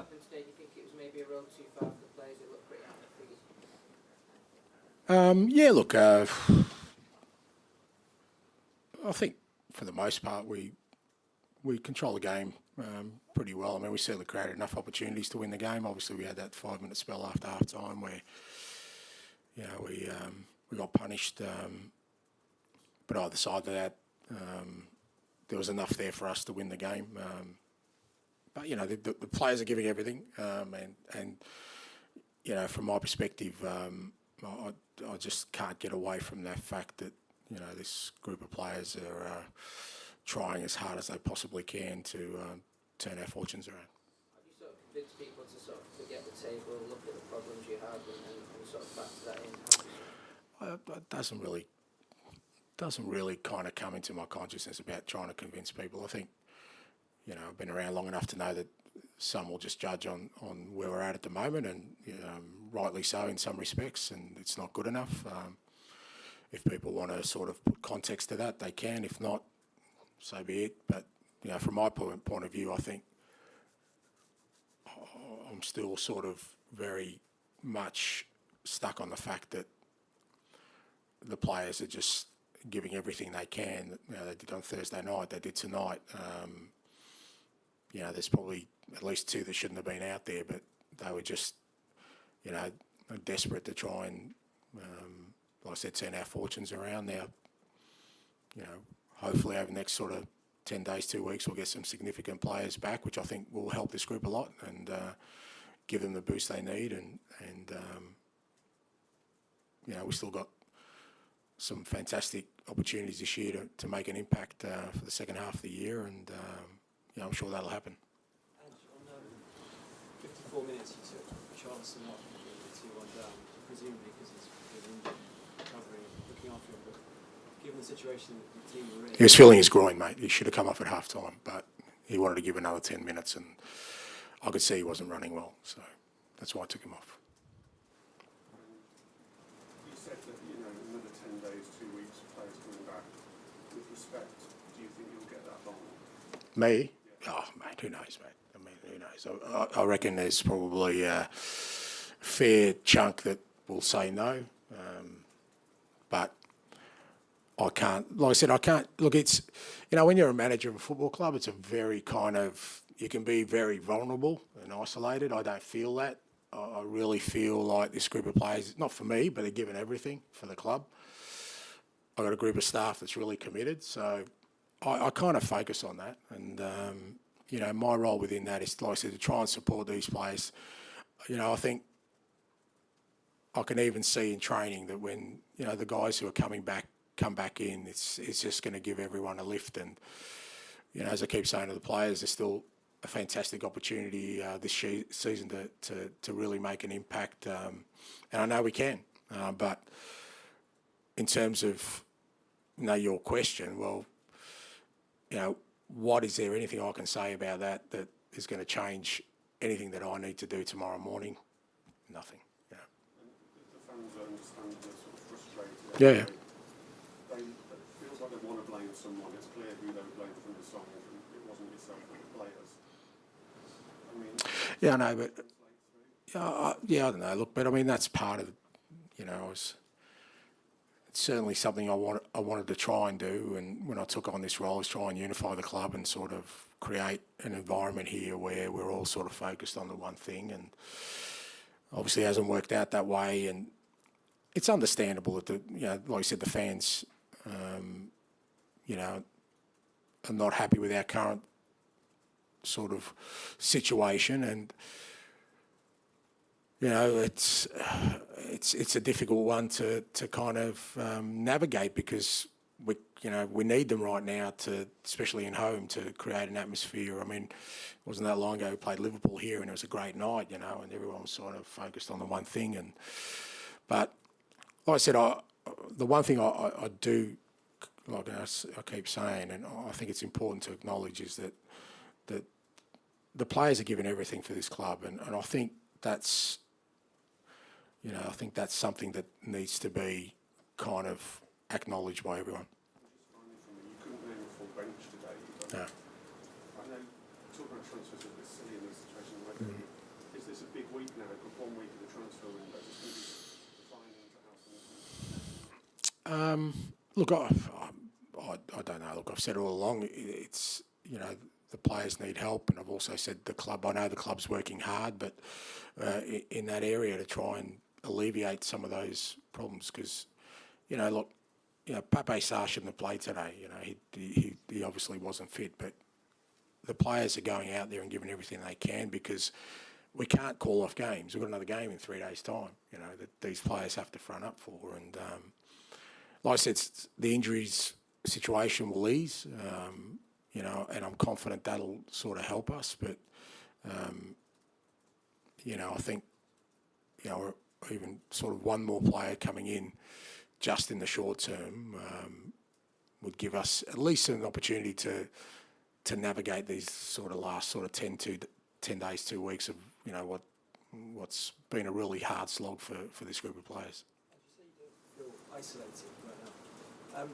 happened today? Do you think it was maybe a road too far for the players who looked pretty out of figures? Yeah, look, I think for the most part we control the game pretty well. I mean, we certainly created enough opportunities to win the game. Obviously, we had that 5-minute spell after half time where we got punished. But either side of that, there was enough there for us to win the game. But the players are giving everything, and from my perspective, I just can't get away from that fact that this group of players are trying as hard as they possibly can to turn our fortunes around. Have you sort of convinced people to sort of forget the table, look at the problems you have, and sort of factor that in? It doesn't really kind of come into my consciousness about trying to convince people. I think I've been around long enough to know that some will just judge on where we're at the moment, and rightly so in some respects, and it's not good enough. If people want to sort of put context to that, they can. If not, so be it. But from my point of view, I think I'm still sort of very much stuck on the fact that the players are just giving everything they can. They did on Thursday night, they did tonight. There's probably at least 2 that shouldn't have been out there, but they were just, desperate to try and, like I said, turn our fortunes around. Now, hopefully over the next sort of 10 days, 2 weeks, we'll get some significant players back, which I think will help this group a lot and give them the boost they need. And we've still got some fantastic opportunities this year to make an impact for the second half of the year, and I'm sure that'll happen. And on 54 minutes, you took Charleston off the 2-1 down, presumably because he's been injured, recovering, looking after him. But given the situation that the team were in, He was feeling his groin, mate. He should have come off at half time, but he wanted to give another 10 minutes, and I could see he wasn't running well, so that's why I took him off. You said that another 10 days, 2 weeks, players coming back. With respect, do you think you'll get that long? Me? Oh, mate, who knows, mate? I mean, who knows? I reckon there's probably a fair chunk that will say no, but I can't. Like I said, I can't. Look, it's when you're a manager of a football club, it's a very kind of, you can be very vulnerable and isolated. I don't feel that. I really feel like this group of players, not for me, but they're giving everything for the club. I've got a group of staff that's really committed, so I kind of focus on that. And, my role within that is, like I said, to try and support these players. I think I can even see in training that when, the guys who are come back in, it's just going to give everyone a lift. And, as I keep saying to the players, there's still a fantastic opportunity this season to really make an impact. And I know we can. But in terms of, your question, well, what is there anything I can say about that is going to change anything that I need to do tomorrow morning? Nothing. The fans are understandably sort of frustrated. Yeah. It feels like they want to blame someone. It's clear who they would blame from the song. It wasn't yourself, but the players. I mean, Yeah, I know, but I don't know. Look, but I mean that's part of, it's certainly something I wanted to try and do, and when I took on this role, is try and unify the club and sort of create an environment here where we're all sort of focused on the one thing. And obviously, it hasn't worked out that way, and it's understandable that like I said, the fans, are not happy with our current sort of situation, and it's a difficult one to kind of navigate, because we need them right now to, especially in home, to create an atmosphere. I mean, it wasn't that long ago we played Liverpool here and it was a great night, and everyone was sort of focused on the one thing. But like I said, the one thing I do, like I keep saying, and I think it's important to acknowledge, is that the players are giving everything for this club, and I think that's something that needs to be kind of acknowledged by everyone. just finally from me, you couldn't name a full bench today. No. I know talking about transfers is a bit silly in this situation. Look, I don't know. Look, I've said all along, it's, the players need help, and I've also said the club. I know the club's working hard, but in that area to try and alleviate some of those problems, because, look, Pape Sarr shouldn't have played today. He obviously wasn't fit, but the players are going out there and giving everything they can, because we can't call off games. We've got another game in 3 days' time, that these players have to front up for. And like I said, the injuries situation will ease, and I'm confident that'll sort of help us. But, I think, even sort of one more player coming in just in the short term would give us at least an opportunity to navigate these sort of last sort of 10 days, 2 weeks of, what's been a really hard slog for this group of players. You say you don't feel isolated right now.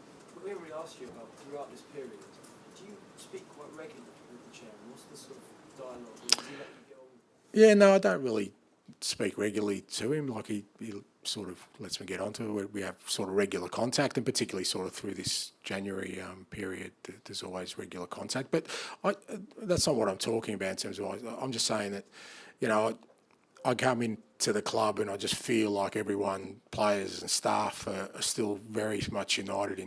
We haven't really asked you about throughout this period. Do you speak quite regularly with the chairman? What's the sort of dialogue? Does he let you get on? Yeah, no, I don't really speak regularly to him. Like he sort of lets me get onto it. We have sort of regular contact, and particularly sort of through this January period, there's always regular contact. But that's not what I'm talking about in terms of. I'm just saying that, I come into the club and I just feel like everyone, players and staff, are still very much united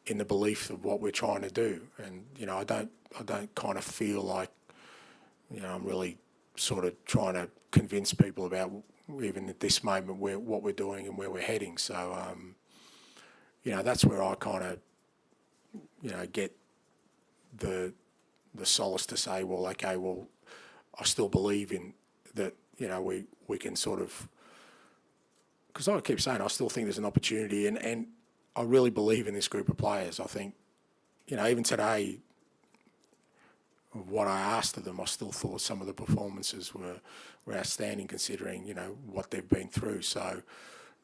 in the belief of what we're trying to do. And I don't kind of feel like I'm really sort of trying to convince people about, even at this moment, what we're doing and where we're heading. So that's where I kind of get the solace to say, well, okay, well, I still believe in that. We can sort of, because I keep saying I still think there's an opportunity, and I really believe in this group of players. I think, even today, what I asked of them, I still thought some of the performances were outstanding, considering what they've been through. So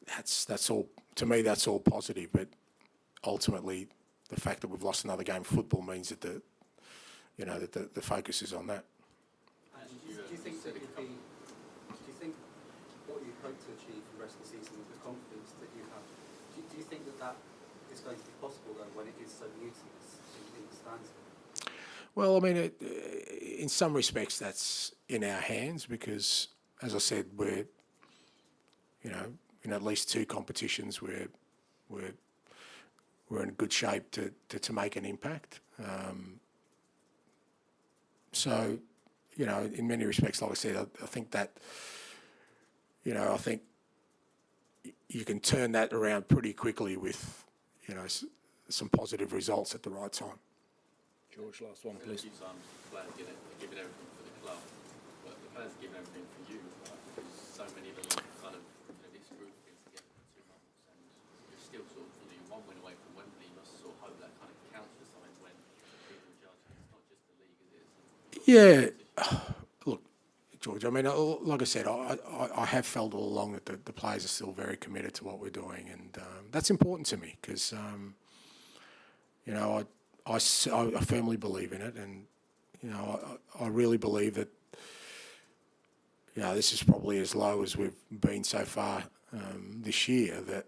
that's all, to me, that's all positive. But ultimately, the fact that we've lost another game of football means that the focus is on that. Do you think that what you hope to achieve for the rest of the season, with the confidence that you have, do you think that is going to be possible though, when it is so new to us in the stands? Well, I mean, in some respects, that's in our hands, because, as I said, we're, in at least 2 competitions, we're in good shape to make an impact. So, in many respects, like I said, I think that, I think you can turn that around pretty quickly with, some positive results at the right time. George, last one, please. A few times the players giving everything for the club, but the players are giving everything for you, right? Because so many of them are kind of, this group has been together for 2 months, and you're still sort of, one win away from Wembley. You must sort of hope that kind of counts for something when people are judging. It's not just the league, is it? Yeah. Look, George, I mean, like I said, I have felt all along that the players are still very committed to what we're doing, and that's important to me, because, I firmly believe in it, and I really believe that this is probably as low as we've been so far this year. That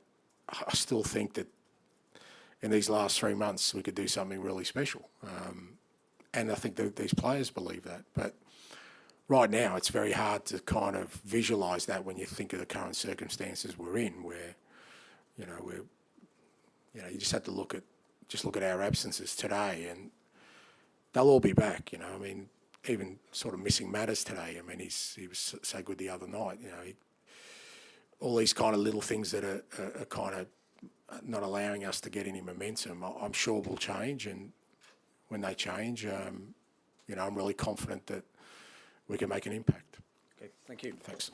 I still think that in these last 3 months we could do something really special, and I think that these players believe that. But right now it's very hard to kind of visualise that when you think of the current circumstances we're in, where you just have to look at our absences today, and they'll all be back. I mean, even sort of missing Matters today. I mean, he was so good the other night. All these kind of little things that are kind of not allowing us to get any momentum, I'm sure will change. And when they change, I'm really confident that we can make an impact. Okay, thank you. Thanks.